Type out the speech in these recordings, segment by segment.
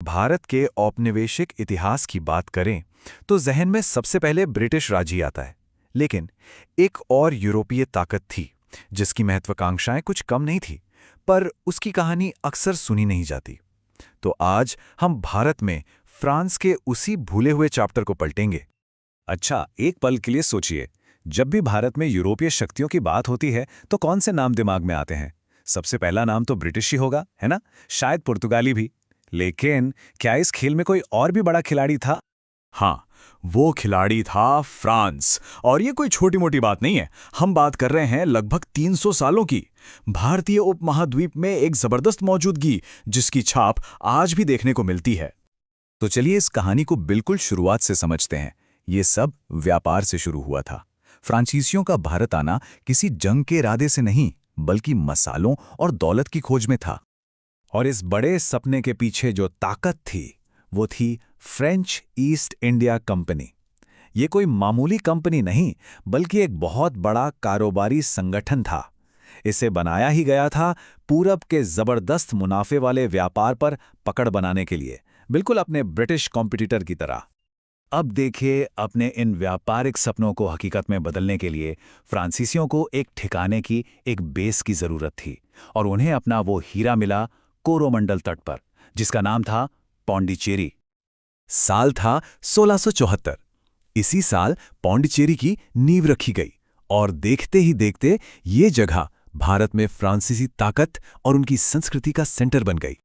भारत के औपनिवेशिक इतिहास की बात करें तो जहन में सबसे पहले ब्रिटिश राज ही आता है। लेकिन एक और यूरोपीय ताकत थी जिसकी महत्वाकांक्षाएं कुछ कम नहीं थी, पर उसकी कहानी अक्सर सुनी नहीं जाती। तो आज हम भारत में फ्रांस के उसी भूले हुए चैप्टर को पलटेंगे। अच्छा, एक पल के लिए सोचिए। जब भी भारत में यूरोपीय शक्तियों की बात होती है तो कौन से नाम दिमाग में आते हैं? सबसे पहला नाम तो ब्रिटिश ही होगा, है ना? शायद पुर्तगाली भी। लेकिन क्या इस खेल में कोई और भी बड़ा खिलाड़ी था? हाँ, वो खिलाड़ी था फ्रांस। और ये कोई छोटी मोटी बात नहीं है। हम बात कर रहे हैं लगभग 300 सालों की। भारतीय उपमहाद्वीप में एक जबरदस्त मौजूदगी जिसकी छाप आज भी देखने को मिलती है। तो चलिए इस कहानी को बिल्कुल शुरुआत से समझते हैं। ये सब व्यापार से शुरू हुआ था। फ्रांसीसियों का भारत आना किसी जंग के इरादे से नहीं, बल्कि मसालों और दौलत की खोज में था। और इस बड़े सपने के पीछे जो ताकत थी, वो थी फ्रेंच ईस्ट इंडिया कंपनी। ये कोई मामूली कंपनी नहीं, बल्कि एक बहुत बड़ा कारोबारी संगठन था। इसे बनाया ही गया था पूरब के जबरदस्त मुनाफे वाले व्यापार पर पकड़ बनाने के लिए, बिल्कुल अपने ब्रिटिश कॉम्पिटिटर की तरह। अब देखिए, अपने इन व्यापारिक सपनों को हकीकत में बदलने के लिए फ्रांसीसियों को एक ठिकाने की, एक बेस की जरूरत थी। और उन्हें अपना वो हीरा मिला कोरोमंडल तट पर, जिसका नाम था पौंडीचेरी। साल था 1674। इसी साल पौंडीचेरी की नींव रखी गई और देखते ही देखते ये जगह भारत में फ्रांसीसी ताकत और उनकी संस्कृति का सेंटर बन गई।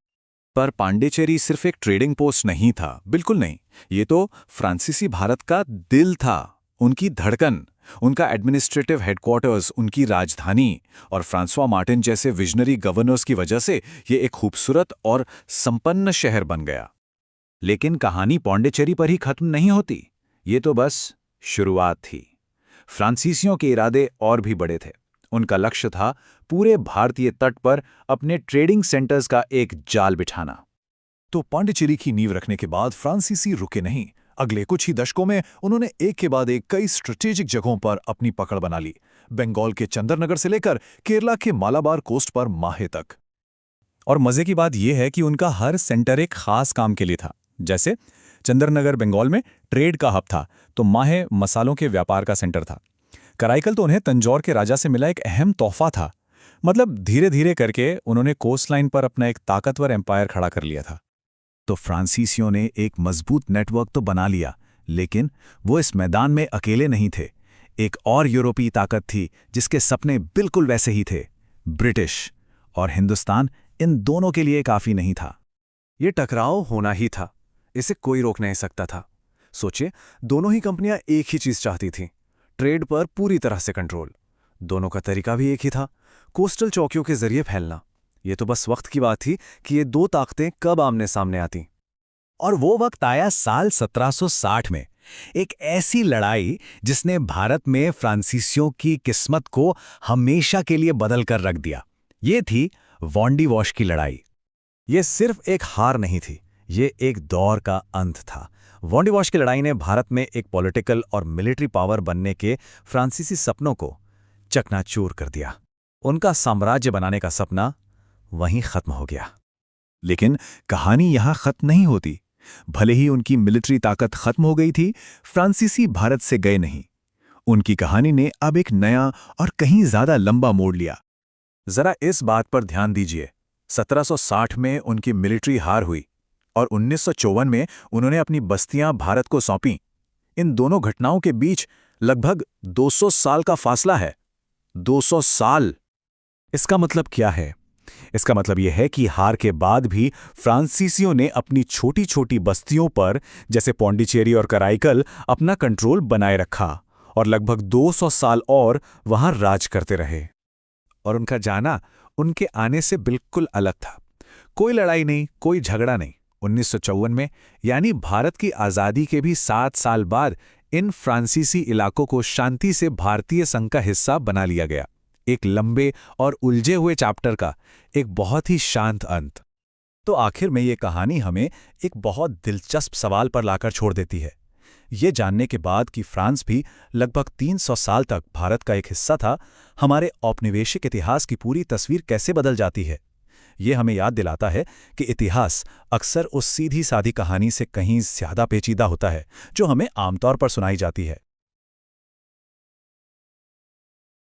पर पांडिचेरी सिर्फ एक ट्रेडिंग पोस्ट नहीं था, बिल्कुल नहीं। ये तो फ्रांसीसी भारत का दिल था, उनकी धड़कन, उनका एडमिनिस्ट्रेटिव हेडक्वार्टर्स, उनकी राजधानी। और फ्रांसवा मार्टिन जैसे विजनरी गवर्नर्स की वजह से ये एक खूबसूरत और संपन्न शहर बन गया। लेकिन कहानी पौंडीचेरी पर ही खत्म नहीं होती। ये तो बस शुरुआत थी। फ्रांसीसियों के इरादे और भी बड़े थे। उनका लक्ष्य था पूरे भारतीय तट पर अपने ट्रेडिंग सेंटर्स का एक जाल बिछाना। तो पांडिचेरी की नींव रखने के बाद फ्रांसीसी रुके नहीं। अगले कुछ ही दशकों में उन्होंने एक के बाद एक कई स्ट्रेटेजिक जगहों पर अपनी पकड़ बना ली। बंगाल के चंद्रनगर से लेकर केरला के मालाबार कोस्ट पर माहे तक। और मजे की बात यह है कि उनका हर सेंटर एक खास काम के लिए था। जैसे चंद्रनगर बंगाल में ट्रेड का हब था, तो माहे मसालों के व्यापार का सेंटर था। कराईकल तो उन्हें तंजौर के राजा से मिला एक अहम तोहफा था। मतलब धीरे धीरे करके उन्होंने कोस्ट लाइन पर अपना एक ताकतवर एम्पायर खड़ा कर लिया था। तो फ्रांसीसियों ने एक मजबूत नेटवर्क तो बना लिया, लेकिन वो इस मैदान में अकेले नहीं थे। एक और यूरोपीय ताकत थी जिसके सपने बिल्कुल वैसे ही थे। ब्रिटिश और हिंदुस्तान इन दोनों के लिए काफी नहीं था। ये टकराव होना ही था, इसे कोई रोक नहीं सकता था। सोचिए, दोनों ही कंपनियां एक ही चीज चाहती थीं, ट्रेड पर पूरी तरह से कंट्रोल। दोनों का तरीका भी एक ही था, कोस्टल चौकियों के जरिए फैलना। ये तो बस वक्त की बात थी कि ये दो ताकतें कब आमने सामने आती। और वो वक्त आया साल 1760 में, एक ऐसी लड़ाई जिसने भारत में फ्रांसीसियों की किस्मत को हमेशा के लिए बदल कर रख दिया। ये थी वॉन्डी वॉश की लड़ाई। ये सिर्फ एक हार नहीं थी, ये एक दौर का अंत था। वॉन्डी वॉश की लड़ाई ने भारत में एक पॉलिटिकल और मिलिट्री पावर बनने के फ्रांसीसी सपनों को चकनाचूर कर दिया। उनका साम्राज्य बनाने का सपना वहीं खत्म हो गया। लेकिन कहानी यहां खत्म नहीं होती। भले ही उनकी मिलिट्री ताकत खत्म हो गई थी, फ्रांसीसी भारत से गए नहीं। उनकी कहानी ने अब एक नया और कहीं ज्यादा लंबा मोड़ लिया। जरा इस बात पर ध्यान दीजिए, 1760 में उनकी मिलिट्री हार हुई और 1954 में उन्होंने अपनी बस्तियां भारत को सौंपीं। इन दोनों घटनाओं के बीच लगभग 200 साल का फासला है। 200 साल! इसका मतलब क्या है? इसका मतलब यह है कि हार के बाद भी फ्रांसीसियों ने अपनी छोटी छोटी बस्तियों पर, जैसे पौंडीचेरी और कराईकल, अपना कंट्रोल बनाए रखा और लगभग 200 साल और वहां राज करते रहे। और उनका जाना उनके आने से बिल्कुल अलग था। कोई लड़ाई नहीं, कोई झगड़ा नहीं। 1954 में, यानी भारत की आज़ादी के भी 7 साल बाद, इन फ्रांसीसी इलाकों को शांति से भारतीय संघ का हिस्सा बना लिया गया। एक लंबे और उलझे हुए चैप्टर का एक बहुत ही शांत अंत। तो आखिर में ये कहानी हमें एक बहुत दिलचस्प सवाल पर लाकर छोड़ देती है। ये जानने के बाद कि फ्रांस भी लगभग 300 साल तक भारत का एक हिस्सा था, हमारे औपनिवेशिक इतिहास की पूरी तस्वीर कैसे बदल जाती है। ये हमें याद दिलाता है कि इतिहास अक्सर उस सीधी सादी कहानी से कहीं ज़्यादा पेचीदा होता है जो हमें आमतौर पर सुनाई जाती है।